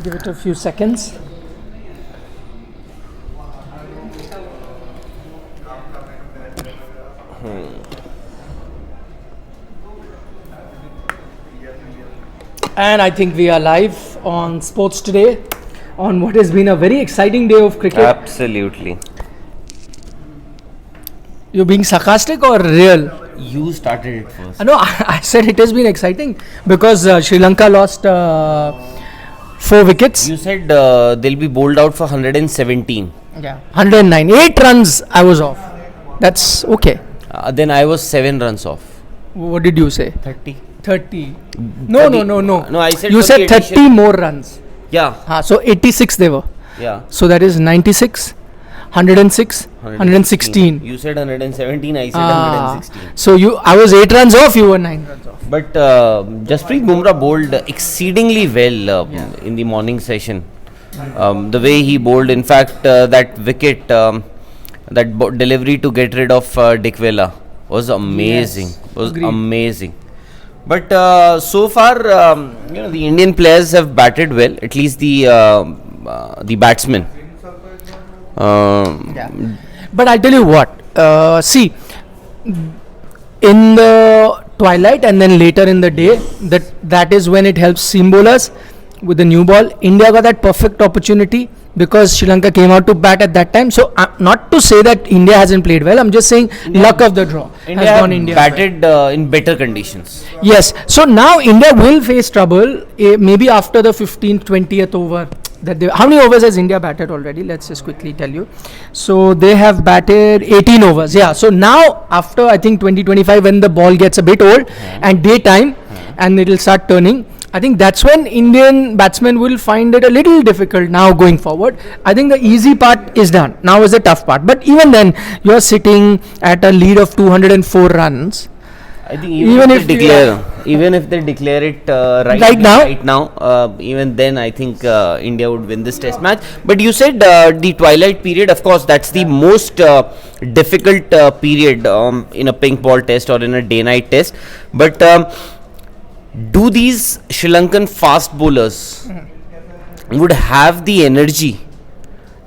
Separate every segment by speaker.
Speaker 1: Give it a few seconds. And I think we are live on Sports Today on what has been a very exciting day of cricket.
Speaker 2: Absolutely.
Speaker 1: You're being sarcastic or real?
Speaker 2: You started it first.
Speaker 1: No, I said it has been exciting because Sri Lanka lost 4 wickets.
Speaker 2: You said they'll be bowled out for 117.
Speaker 1: Yeah. 109. 8 runs I was off. That's okay.
Speaker 2: Then I was 7 runs off.
Speaker 1: What did you say?
Speaker 2: 30.
Speaker 1: 30. No.
Speaker 2: No, I said
Speaker 1: you said 30 more runs.
Speaker 2: Yeah.
Speaker 1: So 86 they were.
Speaker 2: Yeah.
Speaker 1: So that is 96, 106, 116.
Speaker 2: You said 117, I said 116.
Speaker 1: So I was 8 runs off, you were 9 runs off.
Speaker 2: But Jasprit Bumrah bowled exceedingly well in the morning session. The way he bowled, in fact, that wicket, that delivery to get rid of Dickwella was amazing.
Speaker 1: Agreed.
Speaker 2: Amazing. But so far, the Indian players have batted well. At least the batsmen.
Speaker 1: But I'll tell you what. See, in the twilight and then later in the day, that is when it helps seam bowlers with the new ball. India got that perfect opportunity because Sri Lanka came out to bat at that time. So not to say that India hasn't played well. I'm just saying luck of the draw
Speaker 2: India
Speaker 1: has gone India
Speaker 2: batted in better conditions.
Speaker 1: Yes. So now India will face trouble maybe after the 15th, 20th over. How many overs has India batted already? Let's just quickly tell you. So they have batted 18 overs. Yeah. So now after I think 2025 when the ball gets a bit old and daytime and it will start turning, I think that's when Indian batsmen will find it a little difficult now going forward. I think the easy part is done. Now is the tough part. But even then, you're sitting at a lead of 204 runs.
Speaker 2: I think even if they declare it right now, even then I think India would win this test match. But you said the twilight period, of course, that's the most difficult period in a pink ball test or in a day-night test. But do these Sri Lankan fast bowlers would have the energy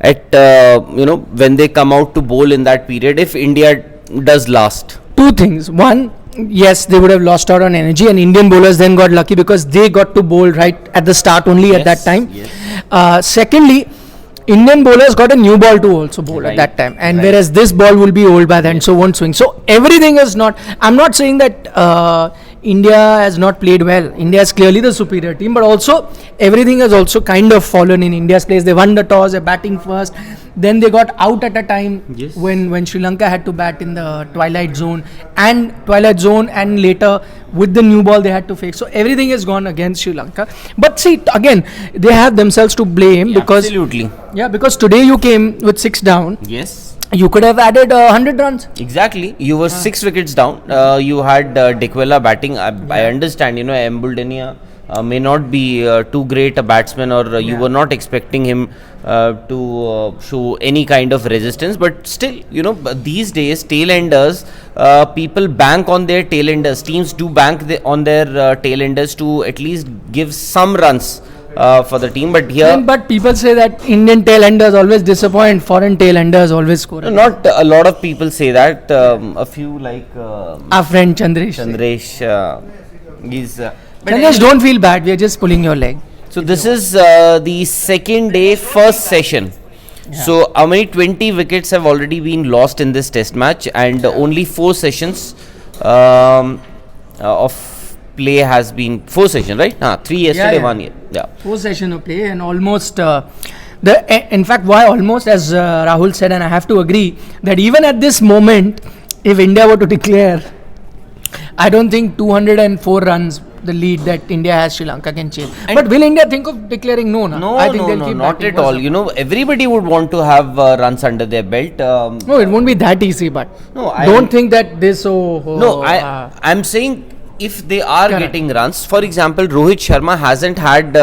Speaker 2: at when they come out to bowl in that period if India does last? 2 things. One,
Speaker 1: yes, they would have lost out on energy, and Indian bowlers then got lucky because they got to bowl right at the start only at that time. Yes. Secondly, Indian bowlers got a new ball to also bowl at that time, and whereas this ball will be old by then, so won't swing. So everything is not. I'm not saying that India has not played well. India is clearly the superior team, but also everything has also kind of fallen in India's place. They won the toss, they're batting first. Then they got out at a time when Sri Lanka had to bat in the twilight zone and later with the new ball they had to face. So everything has gone against Sri Lanka. But see, again, they have themselves to blame because because today you came with 6 down.
Speaker 2: Yes.
Speaker 1: You could have added 100 runs.
Speaker 2: Exactly. You were 6 wickets down. You had Dickwella batting. I understand, Embuldinia may not be too great a batsman, or you were not expecting him to show any kind of resistance. But still, these days, tail-enders, people bank on their tail-enders. Teams do bank on their tail-enders to at least give some runs for the team, but
Speaker 1: people say that Indian tail-enders always disappoint, foreign tail-enders always score.
Speaker 2: Not a lot of people say that. A few like
Speaker 1: our friend Chandresh.
Speaker 2: Chandresh,
Speaker 1: don't feel bad. We are just pulling your leg.
Speaker 2: So this is the second day, first session. Yeah. So how many 20 wickets have already been lost in this test match, and only 4 sessions of play has been 4 sessions, right? 3 yesterday, 1 year. Yeah.
Speaker 1: 4 sessions of play and almost in fact, why almost, as Rahul said, and I have to agree that even at this moment, if India were to declare, I don't think 204 runs, the lead that India has, Sri Lanka can change. But will India think of declaring no?
Speaker 2: I think they'll keep not at all. Everybody would want to have runs under their belt.
Speaker 1: No, it won't be that easy. But don't think that this.
Speaker 2: I'm saying if they are getting runs, for example, Rohit Sharma hasn't had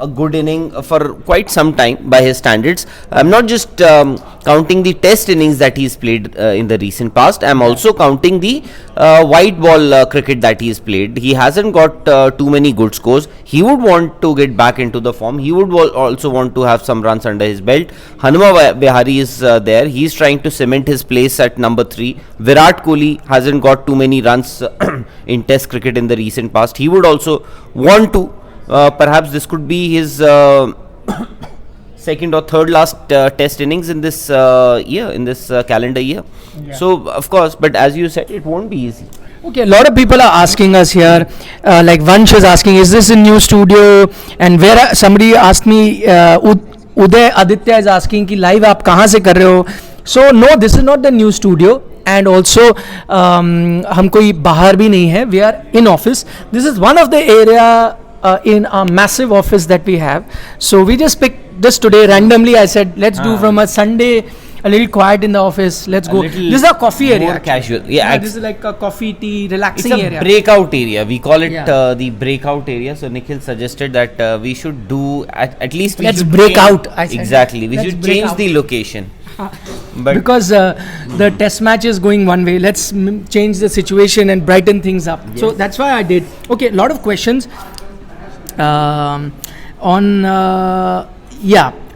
Speaker 2: a good inning for quite some time by his standards. I'm not just counting the test innings that he's played in the recent past. I'm also counting the white ball cricket that he's played. He hasn't got too many good scores. He would want to get back into the form. He would also want to have some runs under his belt. Hanuma Vihari is there. He's trying to cement his place at number 3. Virat Kohli hasn't got too many runs in test cricket in the recent past. He would also want to. Perhaps this could be his second or third last test innings in this year, in this calendar year. Yeah. So, of course, but as you said, it won't be easy.
Speaker 1: Okay, a lot of people are asking us here, like Vansh is asking, is this a new studio? And where somebody asked me, Uday Aditya is asking, ki live aap kahan se kar rahe ho? So, no, this is not the new studio. And also, हम कोई बाहर भी नहीं है. We are in office. This is one of the area in a massive office that we have. So we just picked this today randomly. I said, let's do from a Sunday, a little quiet in the office. Let's go. This is a coffee area.
Speaker 2: More casual. Yeah,
Speaker 1: this is like a coffee, tea, relaxing
Speaker 2: area.
Speaker 1: It's a
Speaker 2: breakout area. We call it the breakout area. So Nikhil suggested that we should do at least.
Speaker 1: Let's break out. I said.
Speaker 2: Exactly. We should change the location.
Speaker 1: But because the test match is going one way, let's change the situation and brighten things up. Yes. So that's why I did. Okay, a lot of questions on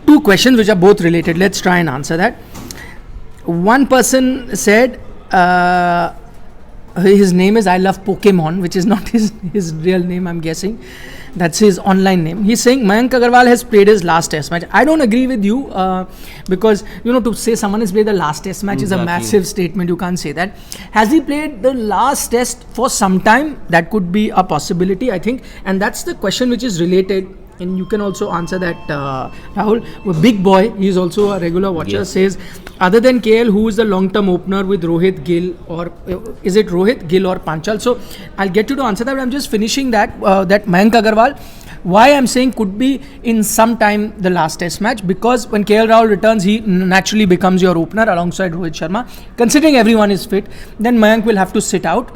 Speaker 1: 2 questions which are both related. Let's try and answer that. One person said his name is I Love Pokemon, which is not his real name, I'm guessing. That's his online name. He's saying Mayank Agarwal has played his last test match. I don't agree with you because, to say someone has played the last test match is a massive statement. You can't say that. Has he played the last test for some time? That could be a possibility, I think. And that's the question which is related. And you can also answer that, Rahul. Big Boy, he's also a regular watcher, says, other than KL, who is the long-term opener with Rohit, Gill, or is it Rohit, Gill or Panchal? So I'll get you to answer that, but I'm just finishing that Mayank Agarwal. Why I'm saying could be in some time the last test match, because when KL Rahul returns, he naturally becomes your opener alongside Rohit Sharma. Considering everyone is fit, then Mayank will have to sit out.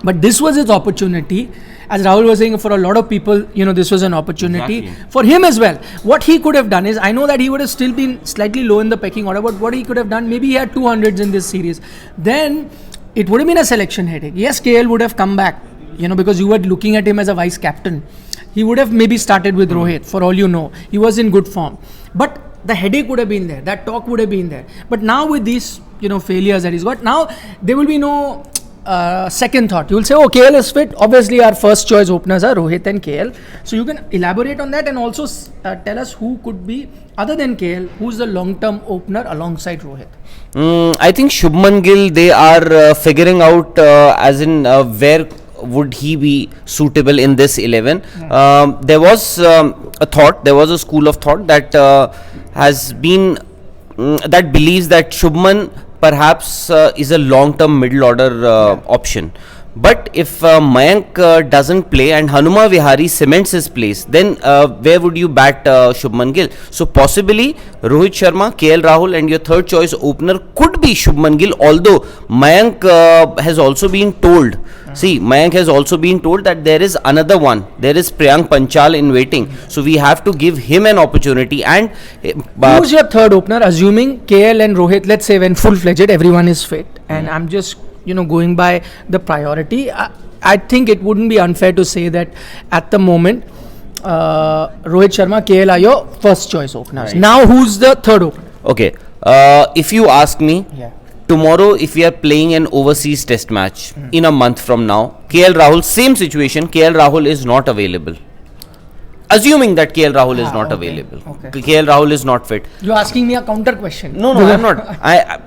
Speaker 1: But this was his opportunity. As Rahul was saying, for a lot of people, this was an opportunity for him as well. What he could have done is, I know that he would have still been slightly low in the pecking order, but what he could have done, maybe he had 200s in this series. Then it would have been a selection headache. Yes, KL would have come back, because you were looking at him as a vice captain. He would have maybe started with Rohit, for all you know. He was in good form. But the headache would have been there. That talk would have been there. But now with these, failures that he's got, now there will be no second thought. You will say, oh, KL is fit. Obviously, our first choice openers are Rohit and KL. So you can elaborate on that and also tell us who could be, other than KL, who's the long-term opener alongside Rohit.
Speaker 2: I think Shubman Gill, they are figuring out as in where would he be suitable in this 11. There was a school of thought that has been, that believes that Shubman perhaps is a long-term middle order option. But if Mayank doesn't play and Hanuma Vihari cements his place, then where would you bat Shubman Gill? So possibly Rohit Sharma, KL Rahul and your third choice opener could be Shubman Gill, although Mayank has also been told, Mayank has also been told that there is another one. There is Priyank Panchal in waiting. So we have to give him an opportunity. And
Speaker 1: who's your third opener, assuming KL and Rohit, let's say when full-fledged, everyone is fit. And I'm just going by the priority. I think it wouldn't be unfair to say that at the moment, Rohit Sharma, KL are your first choice openers. Right. Now, who's the third opener?
Speaker 2: Okay. If you ask me, tomorrow, if we are playing an overseas test match in a month from now, KL Rahul, same situation, KL Rahul is not available. Assuming that KL Rahul is not available. KL Rahul is not fit.
Speaker 1: You're asking me a counter question.
Speaker 2: No, I'm not.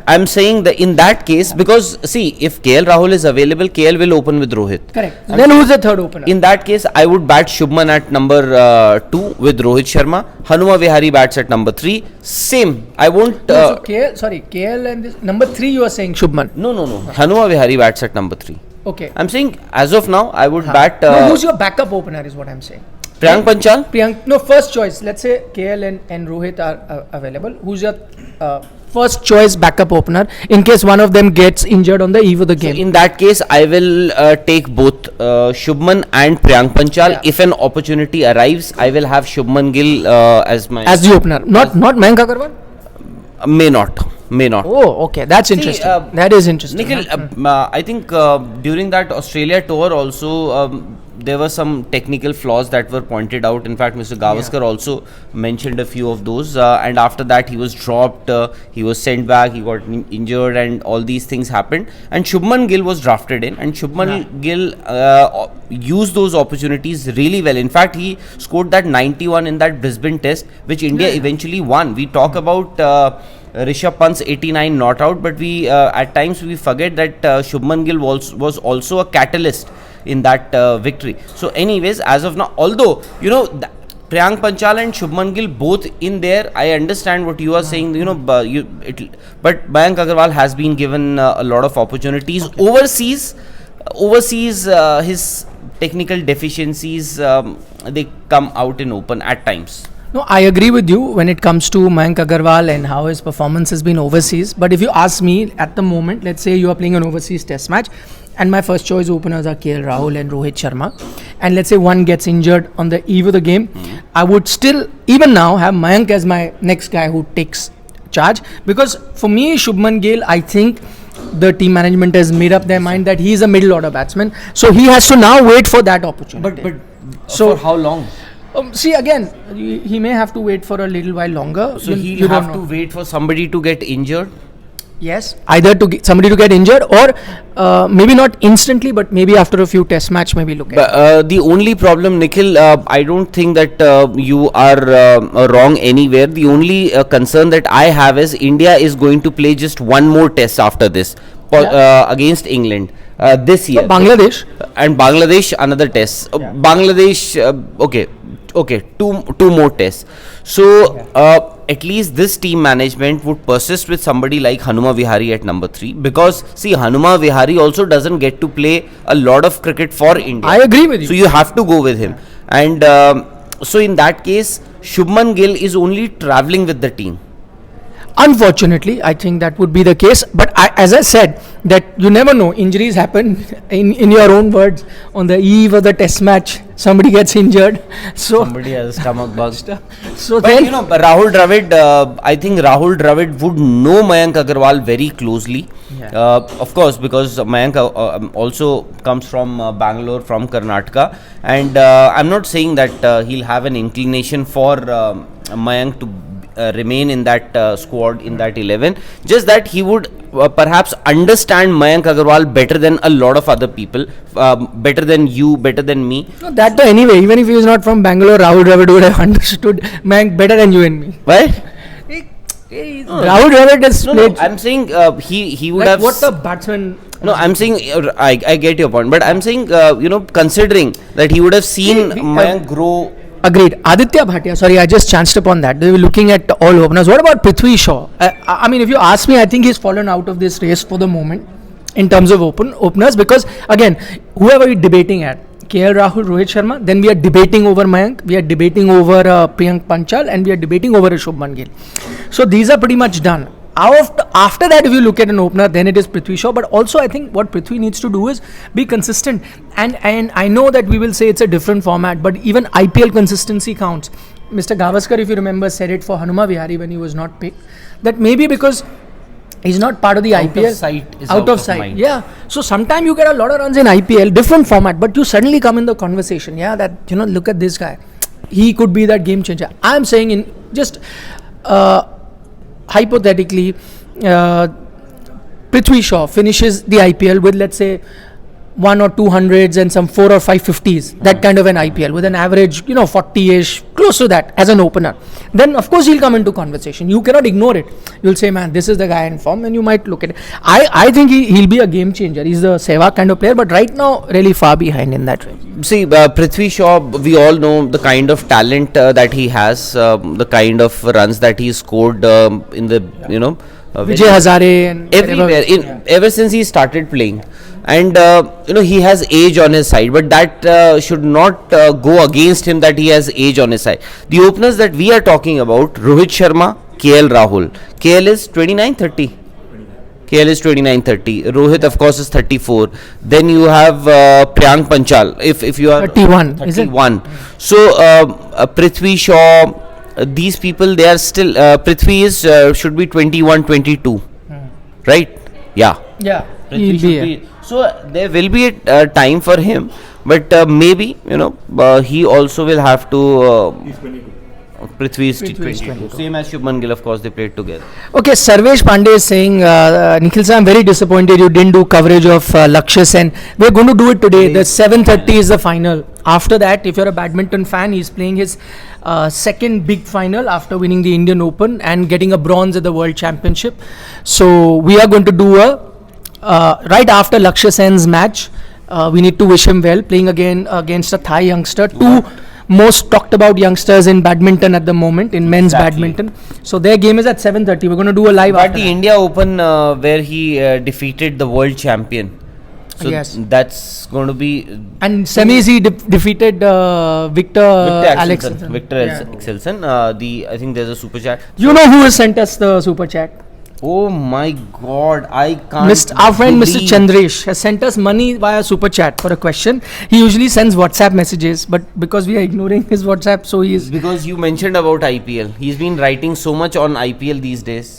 Speaker 2: I'm saying that in that case, because if KL Rahul is available, KL will open with Rohit.
Speaker 1: Correct. Then who's the third opener?
Speaker 2: In that case, I would bat Shubman at number 2 with Rohit Sharma. Hanuma Vihari bats at number 3. Same. I won't.
Speaker 1: So KL and this, number 3 you are saying Shubman.
Speaker 2: No. Hanuma Vihari bats at number 3.
Speaker 1: Okay.
Speaker 2: I'm saying as of now, I would bat.
Speaker 1: No, who's your backup opener is what I'm saying.
Speaker 2: Priyank Panchal?
Speaker 1: No, first choice. Let's say KL and Rohit are available. Who's your first choice backup opener in case one of them gets injured on the eve of the game.
Speaker 2: In that case, I will take both Shubman and Priyank Panchal.
Speaker 1: Yeah.
Speaker 2: If an opportunity arrives, I will have Shubman Gill as
Speaker 1: the opener, not Mayank Agarwal.
Speaker 2: May not.
Speaker 1: Oh, okay, that's interesting. That is interesting.
Speaker 2: Nikhil, I think during that Australia tour also there were some technical flaws that were pointed out. In fact, Mr. Gavaskar also mentioned a few of those. And after that, he was dropped. He was sent back. He got injured, and all these things happened. And Shubman Gill was drafted in, and Shubman Gill used those opportunities really well. In fact, he scored that 91 in that Brisbane Test, which India eventually won. We talk about Rishabh Pant's 89 not out, but we at times we forget that Shubman Gill was also a catalyst in that victory. So anyways, as of now, although Priyank Panchal and Shubman Gill both in there, I understand what you are saying, but Mayank Agarwal has been given a lot of opportunities overseas. His technical deficiencies they come out in open at times.
Speaker 1: No, I agree with you when it comes to Mayank Agarwal and how his performance has been overseas. But if you ask me at the moment, let's say you are playing an overseas test match and my first choice openers are KL Rahul and Rohit Sharma, and let's say one gets injured on the eve of the game, I would still, even now, have Mayank as my next guy who takes charge. Because for me, Shubman Gill, I think the team management has made up their mind that he is a middle order batsman. So he has to now wait for that opportunity.
Speaker 2: But so for how long?
Speaker 1: See, again, he may have to wait for a little while longer.
Speaker 2: So he'll have to wait for somebody to get injured?
Speaker 1: Yes, either somebody to get injured or maybe not instantly, but maybe after a few test match, maybe look at
Speaker 2: the only problem, Nikhil, I don't think that you are wrong anywhere. The only concern that I have is India is going to play just one more test after this against England. This year.
Speaker 1: Bangladesh.
Speaker 2: And Bangladesh, another test. Bangladesh, okay, two more tests. So at least this team management would persist with somebody like Hanuma Vihari at number 3, because see, Hanuma Vihari also doesn't get to play a lot of cricket for India.
Speaker 1: I agree with you.
Speaker 2: So you have to go with him. And so in that case, Shubman Gill is only travelling with the team.
Speaker 1: Unfortunately, I think that would be the case. But as I said, that you never know. Injuries happen. In your own words, on the eve of the test match, somebody gets injured. So
Speaker 2: somebody has a stomach bug.
Speaker 1: So
Speaker 2: but
Speaker 1: then,
Speaker 2: Rahul Dravid, I think Rahul Dravid would know Mayank Agarwal very closely. Of course, because Mayank also comes from Bangalore, from Karnataka. And I'm not saying that he'll have an inclination for Mayank to remain in that squad, in that 11, just that he would perhaps understand Mayank Agarwal better than a lot of other people, better than you, better than me.
Speaker 1: No, that anyway, even if he is not from Bangalore, Rahul Dravid would have understood Mayank better than you and me.
Speaker 2: Why?
Speaker 1: Rahul Dravid has played.
Speaker 2: I'm saying he would
Speaker 1: like
Speaker 2: have.
Speaker 1: What the batsman?
Speaker 2: No, I'm saying I get your point, but I'm saying considering that he would have seen Mayank grow.
Speaker 1: Agreed. Aditya Bhatia, sorry, I just chanced upon that. They were looking at all openers. What about Prithvi Shaw? I mean, if you ask me, I think he's fallen out of this race for the moment in terms of openers, because again, whoever we're debating at, KL Rahul, Rohit Sharma, then we are debating over Mayank, we are debating over Priyank Panchal, and we are debating over Shubman Gill. So these are pretty much done. After that, if you look at an opener, then it is Prithvi Shaw. But also, I think what Prithvi needs to do is be consistent. And I know that we will say it's a different format, but even IPL consistency counts. Mr. Gavaskar, if you remember, said it for Hanuma Vihari when he was not picked, that maybe because he's not part of the IPL.
Speaker 2: Out of sight. Mind.
Speaker 1: Yeah. So sometimes you get a lot of runs in IPL, different format, but you suddenly come in the conversation. Yeah, that, look at this guy. He could be that game changer. I'm saying in just... hypothetically, Prithvi Shaw finishes the IPL with, let's say, 1 or 2 hundreds and some 4 or 5 50s, that kind of an IPL with an average, 40-ish, close to that as an opener. Then, of course, he'll come into conversation. You cannot ignore it. You'll say, man, this is the guy in form, and you might look at it. I think he'll be a game changer. He's the Sehwag kind of player, but right now, really far behind in that way.
Speaker 2: See, Prithvi Shaw, we all know the kind of talent that he has, the kind of runs that he scored in the,
Speaker 1: Vijay Hazare and
Speaker 2: everywhere, ever since he started playing. And he has age on his side, but that should not go against him that he has age on his side. The openers that we are talking about, Rohit Sharma, KL Rahul. KL is 29-30. KL is 29-30. Rohit, of course, is 34. Then you have Priyank Panchal. If you are
Speaker 1: 31, is it?
Speaker 2: 31. So Prithvi Shaw, these people, they are still. Prithvi is should be 21-22, right? Yeah.
Speaker 1: Yeah.
Speaker 2: Prithvi
Speaker 1: He'll
Speaker 2: should
Speaker 1: be
Speaker 2: be. So there will be a time for him, but maybe he also will have to.
Speaker 3: He's 22.
Speaker 2: Prithvi is
Speaker 1: 22.
Speaker 2: 22. Same as Shubman Gill, of course, they played together.
Speaker 1: Okay, Sarvesh Pandey is saying, Nikhil sir, I'm very disappointed you didn't do coverage of Lakshya Sen. We're going to do it today. The 7:30 is the final. After that, if you're a badminton fan, he's playing his second big final after winning the Indian Open and getting a bronze at the World Championship. So we are going to do right after Lakshya Sen's match. We need to wish him well, playing again against a Thai youngster. Two most talked about youngsters in badminton at the moment, in men's badminton. So their game is at 7:30. We're going to do a live
Speaker 2: But
Speaker 1: after
Speaker 2: the
Speaker 1: that.
Speaker 2: India Open, where he defeated the world champion. So
Speaker 1: Yes.
Speaker 2: that's going to be
Speaker 1: And semis he defeated Victor Alex.
Speaker 2: Victor Axelsen. I think there's a super chat.
Speaker 1: You know who has sent us the super chat?
Speaker 2: Oh my God, I can't.
Speaker 1: Our friend Mr.
Speaker 2: believe-
Speaker 1: Chandresh has sent us money via super chat for a question. He usually sends WhatsApp messages, but because we are ignoring his WhatsApp, so he is.
Speaker 2: Because you mentioned about IPL, he's been writing so much on IPL these days.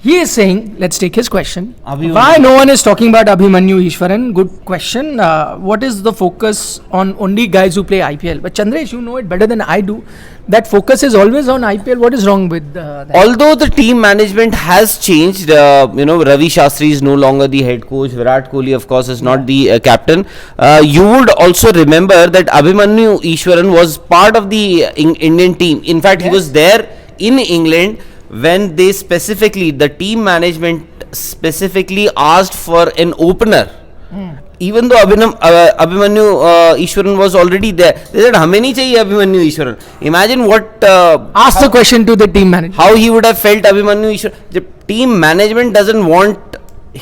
Speaker 1: He is saying, let's take his question.
Speaker 2: Abhimanyu.
Speaker 1: Why no one is talking about Abhimanyu Ishwaran? Good question. What is the focus on only guys who play IPL? But Chandresh, you know it better than I do. That focus is always on IPL. What is wrong with that?
Speaker 2: Although the team management has changed, Ravi Shastri is no longer the head coach. Virat Kohli, of course, is not the captain. You would also remember that Abhimanyu Ishwaran was part of the Indian team. In fact, he was there in England when they the team management specifically asked for an opener. Even though Abhimanyu Ishwaran was already there, they said, "Hame nahi chahiye Abhimanyu Ishwaran." Imagine what.
Speaker 1: Ask the question to the team manager.
Speaker 2: How he would have felt Abhimanyu Ishwaran. The team management doesn't want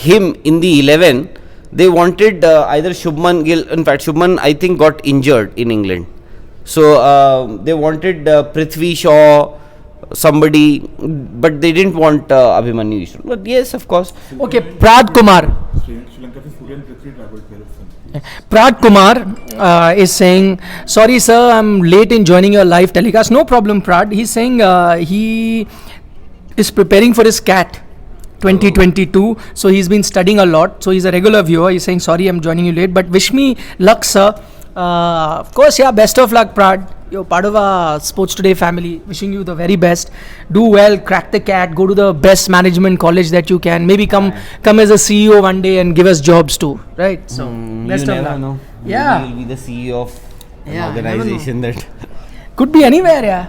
Speaker 2: him in the 11. They wanted either Shubman Gill. In fact, Shubman, I think, got injured in England. So they wanted Prithvi Shaw, somebody, but they didn't want Abhimanyu Ishwaran. But yes, of course.
Speaker 1: Okay, Prad Kumar.
Speaker 3: Sri Lanka से सूर्यन पृथ्वी travel किया
Speaker 1: Prad Kumar is saying, sorry sir, I'm late in joining your live telecast. No problem, Prad. He's saying he is preparing for his CAT 2022. So he's been studying a lot. So he's a regular viewer. He's saying, sorry, I'm joining you late. But wish me luck, sir. Of course, yeah, best of luck, Prad. You're part of our Sports Today family. Wishing you the very best. Do well, crack the CAT, go to the best management college that you can. Maybe come as a CEO one day and give us jobs too. Right? So, best
Speaker 2: you
Speaker 1: of
Speaker 2: never
Speaker 1: luck.
Speaker 2: know.
Speaker 1: Yeah.
Speaker 2: Maybe you'll be the CEO of an
Speaker 1: Yeah, you never
Speaker 2: organization that.
Speaker 1: Could be anywhere, yeah.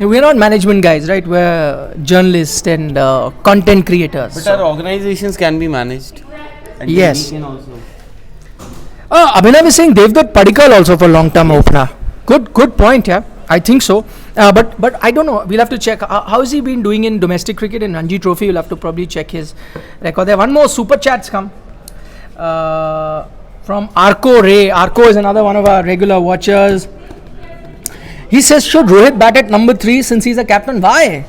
Speaker 1: We're not management guys, right? We're journalists and content creators.
Speaker 2: But our organizations can be managed. And
Speaker 1: Yes.
Speaker 2: we can also.
Speaker 1: Abhinav is saying Devdutt Padikkal also for long-term opener. Good point, yeah. I think so. But I don't know. We'll have to check. How has he been doing in domestic cricket in Ranji Trophy? We'll have to probably check his record. There one more super chats come from Arco Ray. Arco is another one of our regular watchers. He says, should Rohit bat at number 3 since he's a captain? Why?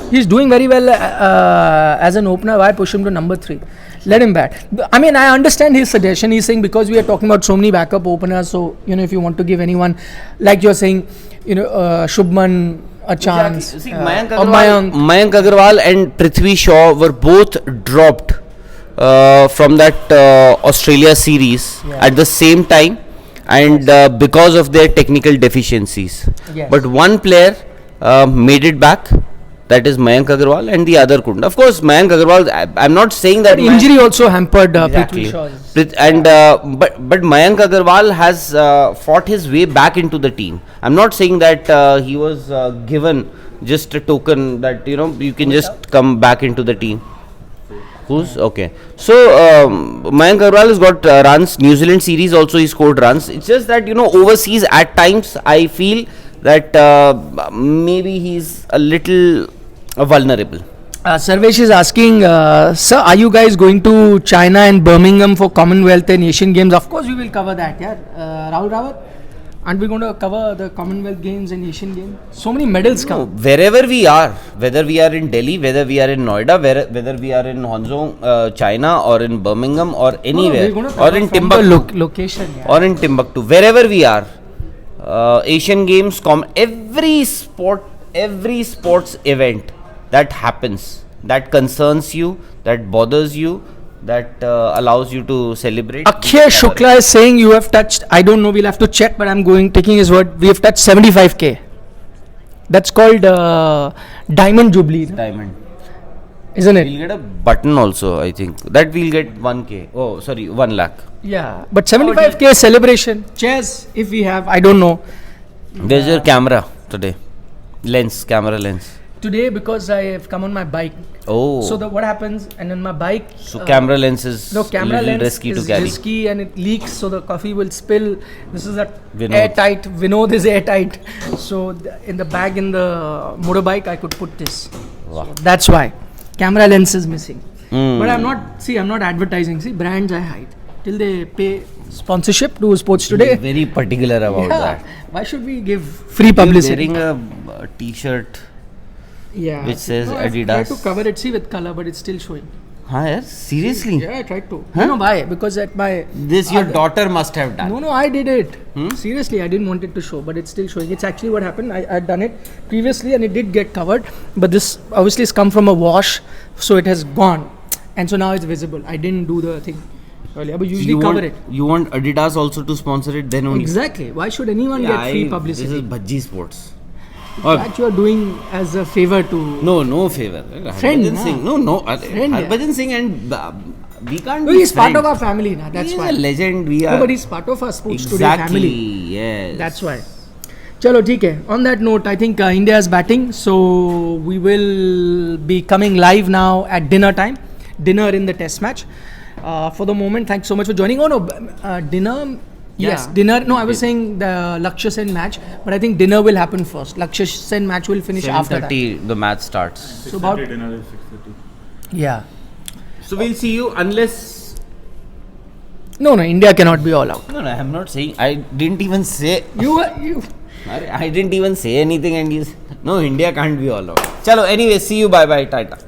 Speaker 1: He's doing very well as an opener. Why push him to number 3? Let him bat. I mean, I understand his suggestion. He's saying because we are talking about so many backup openers. So, if you want to give anyone, like you're saying, Shubman a chance.
Speaker 2: See,
Speaker 1: or
Speaker 2: Mayank Agarwal and Prithvi Shaw were both dropped from that Australia series at the same time, and because of their technical deficiencies.
Speaker 1: Yes.
Speaker 2: But one player made it back. That is Mayank Agarwal, and the other couldn't. Of course, Mayank Agarwal. I'm not saying that
Speaker 1: But injury also hampered
Speaker 2: exactly.
Speaker 1: Prithvi Shaw's.
Speaker 2: But Mayank Agarwal has fought his way back into the team. I'm not saying that he was given just a token that you can just come back into the team. Who's okay? So Mayank Agarwal has got runs. New Zealand series also he scored runs. It's just that overseas at times I feel that maybe he's a little vulnerable.
Speaker 1: Sarvesh is asking, sir, are you guys going to China and Birmingham for Commonwealth and Asian Games? Of course, we will cover that. Yeah, Rahul Rawat. Aren't we going to cover the Commonwealth Games and Asian Games? So many medals
Speaker 2: No,
Speaker 1: come.
Speaker 2: wherever we are, whether we are in Delhi, whether we are in Noida, whether we are in Hangzhou, China, or in Birmingham, or anywhere,
Speaker 1: we're gonna
Speaker 2: or
Speaker 1: cover
Speaker 2: in
Speaker 1: from
Speaker 2: Timbuktu,
Speaker 1: the location. Yeah.
Speaker 2: or in Timbuktu, wherever we are, Asian Games, every sports event that happens, that concerns you, that bothers you, that allows you to celebrate.
Speaker 1: Akshay Shukla is saying you have touched, I don't know, we'll have to check, but I'm taking his word, we have touched 75k. That's called Diamond Jubilee, no?
Speaker 2: Diamond.
Speaker 1: Isn't it?
Speaker 2: We'll get a button also, I think. That we'll get 1k. Oh, sorry, 1 lakh.
Speaker 1: Yeah, but 75k celebration. Chairs, if we have, I don't know.
Speaker 2: Where's your camera today? Camera lens.
Speaker 1: Today, because I have come on my bike.
Speaker 2: Oh.
Speaker 1: So what happens, and on my bike.
Speaker 2: So camera lens is
Speaker 1: camera
Speaker 2: little
Speaker 1: lens
Speaker 2: risky
Speaker 1: is
Speaker 2: to carry.
Speaker 1: risky and it leaks, so the coffee will spill. This is
Speaker 2: Vinod.
Speaker 1: airtight. Vinod is airtight. So in the bag in the motorbike, I could put this.
Speaker 2: Wow.
Speaker 1: So that's why camera lens is missing.
Speaker 2: Mm.
Speaker 1: But I'm not advertising. See, brands I hide till they pay sponsorship to Sports Today.
Speaker 2: Very particular about that.
Speaker 1: Why should we give free publicity?
Speaker 2: You're wearing a t-shirt.
Speaker 1: Yeah.
Speaker 2: Which says
Speaker 1: I tried
Speaker 2: Adidas.
Speaker 1: to cover it, see, with color, but it's still showing.
Speaker 2: Huh, yes? Seriously?
Speaker 1: Yeah, I tried to.
Speaker 2: Huh?
Speaker 1: You know why? Because at my...
Speaker 2: This your daughter must have done.
Speaker 1: No, I did it.
Speaker 2: Hmm?
Speaker 1: Seriously, I didn't want it to show, but it's still showing. It's actually what happened. I had done it previously and it did get covered, but this obviously has come from a wash, so it has gone. And so now it's visible. I didn't do the thing earlier, but usually cover it.
Speaker 2: You want Adidas also to sponsor it, then only.
Speaker 1: Exactly. Why should anyone get free publicity?
Speaker 2: This is Bhaji Sports.
Speaker 1: That you are doing as a favor to...
Speaker 2: No favor.
Speaker 1: Friend,
Speaker 2: Harbhajan
Speaker 1: na?
Speaker 2: Singh. No.
Speaker 1: Friend,
Speaker 2: Harbhajan Singh and we can't
Speaker 1: No,
Speaker 2: be
Speaker 1: he's part
Speaker 2: friends.
Speaker 1: of our family now. That's
Speaker 2: He's
Speaker 1: why.
Speaker 2: a legend. We are.
Speaker 1: No, but he's part of our Sports Today
Speaker 2: Exactly.
Speaker 1: family.
Speaker 2: Yes.
Speaker 1: That's why. Chalo, theek hai. On that note, I think India is batting, so we will be coming live now at dinner time. Dinner in the test match. For the moment, thanks so much for joining. Oh no, dinner. Yes,
Speaker 2: Yeah.
Speaker 1: dinner. No, I was saying the Lakshya Sen match, but I think dinner will happen first. Lakshya Sen match will finish after that.
Speaker 2: 7:30 the match starts.
Speaker 1: So about
Speaker 3: 6:30 dinner is 6:30.
Speaker 1: yeah.
Speaker 2: So we'll see you unless.
Speaker 1: No, India cannot be all out.
Speaker 2: No, I'm not saying. I didn't even say.
Speaker 1: You.
Speaker 2: I didn't even say anything, and you. No, India can't be all out. Chalo. Anyway, see you. Bye, Tata.